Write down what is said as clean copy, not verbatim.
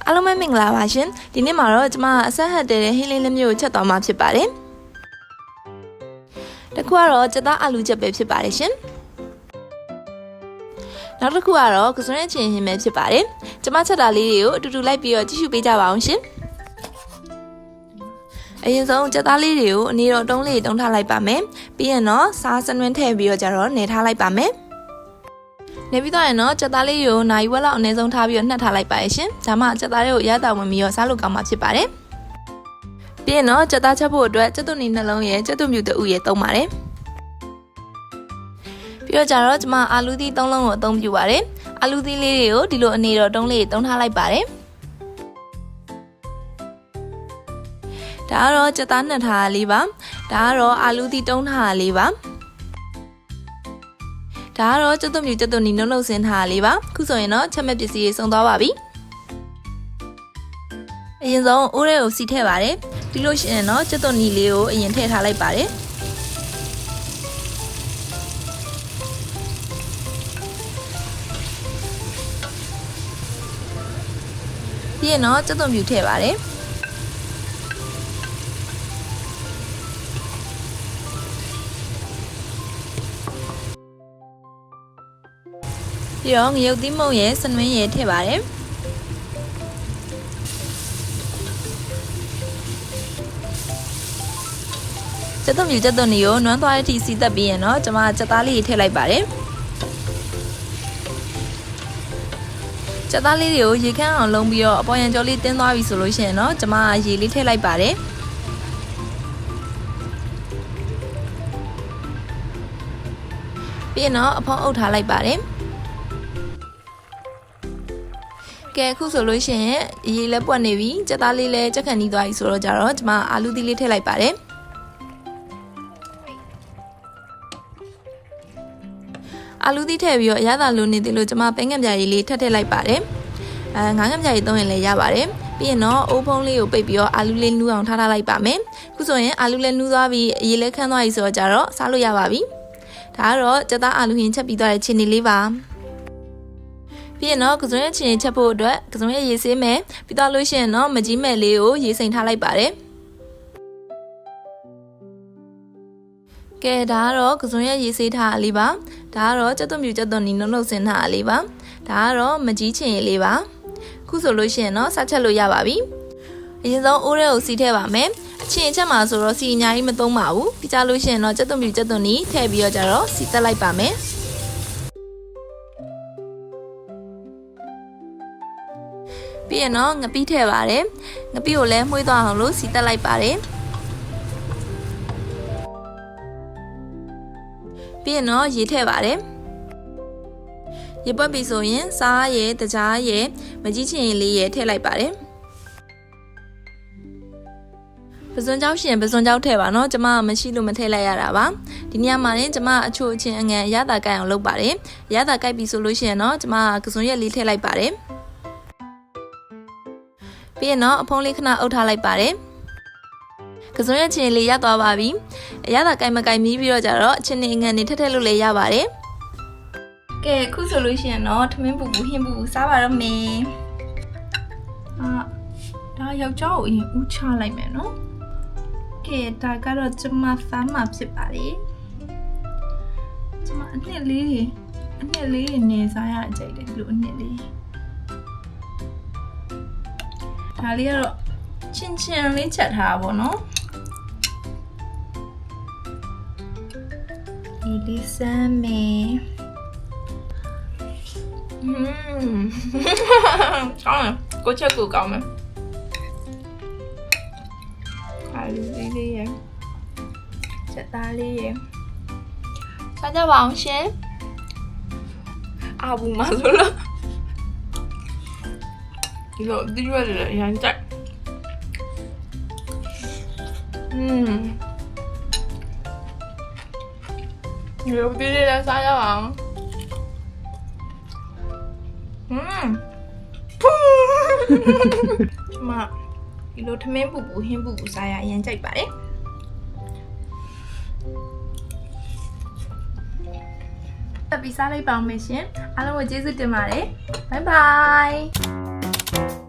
အားလုံးပဲမင်္ဂလာပါရှင်ဒီနေ့မှာတော့ကျွန်မအဆက်ဟတ်တဲ့ဟင်းလေးမျိုးကိုချက်သွားမှာဖြစ်ပါတယ်တခုကတော့ကြက်သားအာလူချက်ပဲဖြစ်ပါတယ်ရှင်နောက်တစ်ခုကတော့ကစွန်းရဲ့ချင်းဟင်းပဲဖြစ်ပါတယ်ကျွန်မချက်တာလေးတွေကိုအတူတူလိုက်ပြီးတော့ကြည့်ရှုပေးကြပါအောင်ရှင်အရင်ဆုံးကြက်သားလေးတွေကိုအနည်းတော့တုံးလေးတုံးထားလိုက်ပါမယ်ပြီးရင်တော့စားစနွင်းထည့်ပြီးတော့ကြတော့နေထားလိုက်ပါမယ်နေပြီးတော့ရင်တော့ကြက်သားလေးကိုနိုင်ဝက်လောက်အနည်းဆုံးထားပြီးတော့နှက်ထားလိုက်ပါရရှင်ဒါမှကြက်သားလေးကိုရတာဝင်ပြီးတော့စားလို့ကောင်းမှာဖြစ်ပါတယ်ပြီးရင်တော့ကြက်သားချက်ဖို့အတွက်ကြက်သွန်နီနှလုံးရဲ့ကြက်သွန်မြူတအုပ်ရဲ့သုံးပါတယ်ပြီးတော့ကြတော့ကျွန်မအာလူသီး3လုံးကိုအသုံးပြုပါတယ်အာလူသီးလေးတွေကိုဒီလိုအနေတော့တုံးလေးတုံးထားလိုက်ပါတယ်ဒါကတော့ကြက်သားနှက်ထားလေးပါဒါကတော့အာလူသီးတုံးထားလေးပါဒါကတော့ကြက်သွန်မြူကြက်သွန်နီနှုတ်ဆင်းထားလေးပါခုဆိုရင်တော့ချက်မဲ့ပစ္စည်းတွေစုံသွားပါပြီအရင်ဆုံးအိုးထဲကိုစီထည့်ပါတယ်ပြီးလို့ရှိရင်တော့ကြက်သွန်နီလေးကိုအရင်ထည့်ထားလိုက်ပါတယ်ပြီးရင်တော့ကြက်သွန်မြူထည့်ပါတယ်ပြီးတော့ငရုတ်သီးမုံရဲ့စနွင်းရဲ့ထည့်ပါတယ်ကြက်သွန်မြူကြက်သွန်နီကိုနွမ်းသွားတဲ့အထိစီးသက်ပြီးရင်တော့ကျွန်မကြက်သားလေးထည့်လိုက်ပါတယ်ကြက်သားလေးတွေကိုရေခမ်းအောင်လုံးပြီးတော့အပေါ်ရံကြောလေးတင်းသွားပြီဆိုလို့ရှိရင်တော့ကျွန်မရေလေးထည့်လိုက်ပါတယ်ပြီးရင်တော့အဖောင်းအုပ်ထားလိုက်ပါတယ်ကဲအခုဆိုလို့ရှိရင်ရေလည်းပွက်နေပြီကြက်သားလေးလည်းကြက်ခန့်နီးသွားပြီဆိုတော့ကြတော့ကျွန်မအာလူသီးလေးထည့်လိုက်ပါတယ်အာလူသီးထည့်ပြီးတော့အရသာလိုနေတယ်လို့ကျွန်မပဲငန့်ပြားရည်လေးထည့်လိုက်ပါတယ်ငါးငန့်ပြားရည်သုံးရင်လည်းရပါတယ်ပြီးရင်တော့အိုးဖုံးလေးကိုပိတ်ပြီးတော့အာလူလေးနူးအောင်ထားလိုက်ပါမယ်အခုဆိုရင်အာလူလေးနူးသွားပြီးရေလည်းခမ်းသွားပြီဆိုတော့ကြတော့စားလို့ရပါပြီဒါကတော့ကြက်သားအာလူဟင်းချက်ပြီးသွားတဲ့ခြေနေလေးပါပြီးရင်တော့ကစွန်းရဲ့ချင်ချက်ဖို့အတွက်ကစွန်းရဲ့ရေဆေးမယ်ပြီးတော့လို့ရှိရင်တော့မကြီးမဲ့လေးကိုရေစိမ်ထားလိုက်ပါတယ်ကဲဒါကတော့ကစွန်းရဲ့ရေဆေးထားလေးပါဒါကတော့ကြက်သွန်မြူကြက်သွန်နီနှုတ်ဆင်းထားလေးပါဒါကတော့မကြီးချင်လေးပါခုဆိုလို့ရှိရင်တော့စားချက်လို့ရပါပြီအရင်ဆုံးအိုးထဲကိုစီးထည့်ပါမယ်အချင်းချက်မှာဆိုတော့စီအများကြီးမသုံးပါဘူးပြီးကြလို့ရှိရင်တော့ကြက်သွန်မြူကြက်သွန်နီထည့်ပြီးတော့ကြတော့စီတက်လိုက်ပါမယ်ပြီးရင်တော့ငပိထည့်ပါတယ်ငပိကိုလည်းမှုေးသွားအောင်လို့စီတက်လိုက်ပါတယ်ပြီးရင်တော့ရေထည့်ပါတယ်ရေပွက်ပြီဆိုရင်စားရည်တကြားရည်မကြီးချင်လေးရည်ထည့်လိုက်ပါတယ်ပစွန်ကြောက်ရှင်ပစွန်ကြောက်ထည့်ပါနော်ကျမမရှိလို့မထည့်လိုက်ရတာပါဒီနေရာမှာလည်းကျမအချို့အချင်းအငန်ရတာကိုက်အောင်လုပ်ပါတယ်ရတာကိုက်ပြီဆိုလို့ရှိရင်တော့ကျမကစွန်ရက်လေးထည့်လိုက်ပါတယ်ပြီးရင်တော့အဖုံးလေးခဏအုပ်ထားလိုက်ပါတယ်ကစွန်းရဲ့ချင်းလေးရသွားပါပြီအရသာကိုင်မကိုင်မီးပြီးတော့ကြတော့အချင်းနေငန်နေထက်ထက်လို့လည်းရပါတယ်ကဲအခုဆိုလို့ရှိရင်တော့ထမင်းပူပူဟင်းပူပူစားပါတော့မယ်ဒါယောက်ျားကိုအရင်ဦးချလိုက်မယ်နော်ကဲဒါကတော့ကျမသားမှာဖြစ်ပါတယ်ကျမအနှစ်လေးနေစားရအကြိုက်တယ်လို့အနှစ်လေးဒါလေးကတော့ချင်းလေးချက်ထားတာပေါ့နော်ဒီလေးစမ်းမယ်ကောင်းတယ်ကိုချက်ကိုကောင်းမယ်အားလေးရချက်သားလေးရစားကြပါအောင်ရှင်အာဘူးမဆိုလို့ဒီလိုဒီရွက်လည်းရမ်းကြိုက်ဒီလိုဒီလေးလည်းစားရအောင်ကျမဒီလိုထမင်းပူပူဟင်းပူပူစားရအရင်ကြိုက်ပါတယ်တက်ပြီးစားလိုက်ပါအောင်မယ်ရှင်အားလုံးကိုကျေးဇူးတင်ပါတယ်ဘိုင်ဘိုင်